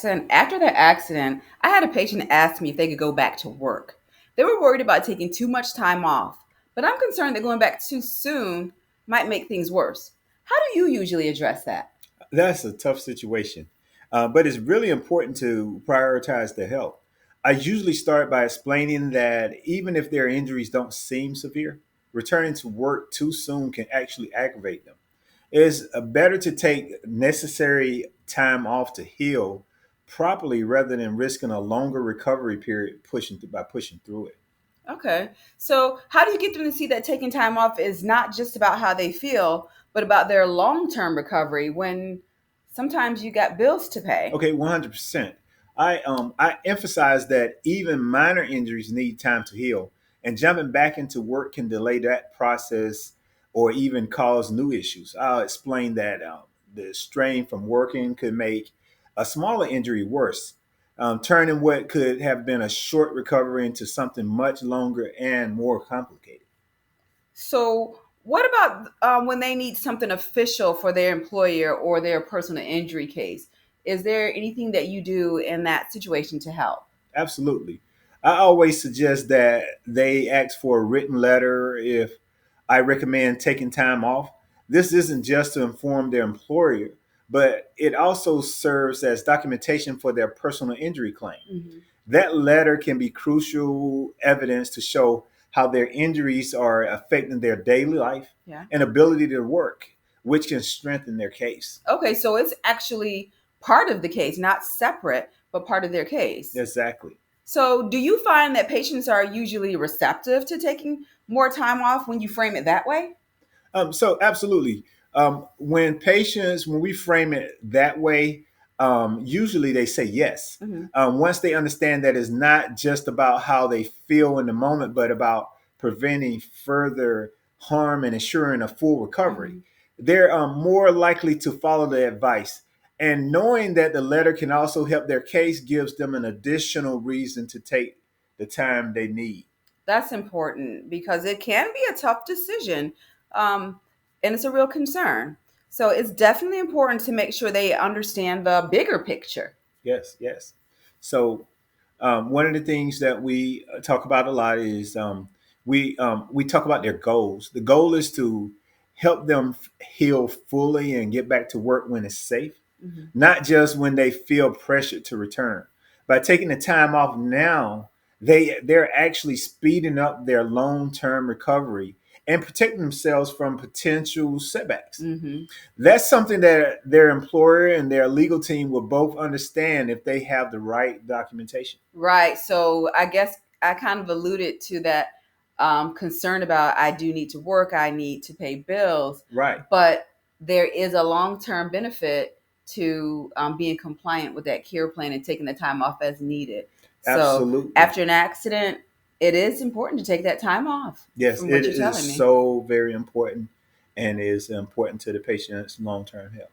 after their accident, I had a patient ask me if they could go back to work. They were worried about taking too much time off, but I'm concerned that going back too soon might make things worse. How do you usually address that? That's a tough situation, but it's really important to prioritize their health. I usually start by explaining that even if their injuries don't seem severe, returning to work too soon can actually aggravate them. It's better to take necessary time off to heal properly rather than risking a longer recovery period pushing through it. Okay. So, how do you get them to see that taking time off is not just about how they feel, but about their long term recovery when sometimes you got bills to pay? Okay, 100%. I emphasize that even minor injuries need time to heal, and jumping back into work can delay that process or even cause new issues. I'll explain that the strain from working could make a smaller injury worse, turning what could have been a short recovery into something much longer and more complicated. So, what about when they need something official for their employer or their personal injury case? Is there anything that you do in that situation to help? Absolutely. I always suggest that they ask for a written letter if I recommend taking time off. This isn't just to inform their employer, but it also serves as documentation for their personal injury claim. Hmm. That letter can be crucial evidence to show how their injuries are affecting their daily life Yeah. and ability to work, which can strengthen their case. Okay, so it's actually part of the case, not separate, but part of their case. Exactly. So, do you find that patients are usually receptive to taking more time off when you frame it that way? So absolutely. When we frame it that way, usually they say yes. Hmm. Once they understand that it's not just about how they feel in the moment, but about preventing further harm and ensuring a full recovery, Hmm. they're more likely to follow the advice. And knowing that the letter can also help their case gives them an additional reason to take the time they need. That's important because it can be a tough decision, um, and it's a real concern. So, it's definitely important to make sure they understand the bigger picture. Yes, yes. So one of the things that we talk about a lot is we talk about their goals. The goal is to help them heal fully and get back to work when it's safe, Mhm. not just when they feel pressured to return. By taking the time off now, they're actually speeding up their long term recovery and protecting themselves from potential setbacks. Mhm. That's something that their employer and their legal team will both understand if they have the right documentation. Right. So I guess I kind of alluded to that concern about I do need to work, I need to pay bills, Right. but there is a long term benefit to being compliant with that care plan and taking the time off as needed. So Absolutely. after an accident, it is important to take that time off Yes, from it what you're is telling me. so very important and is important to the patient's long term health.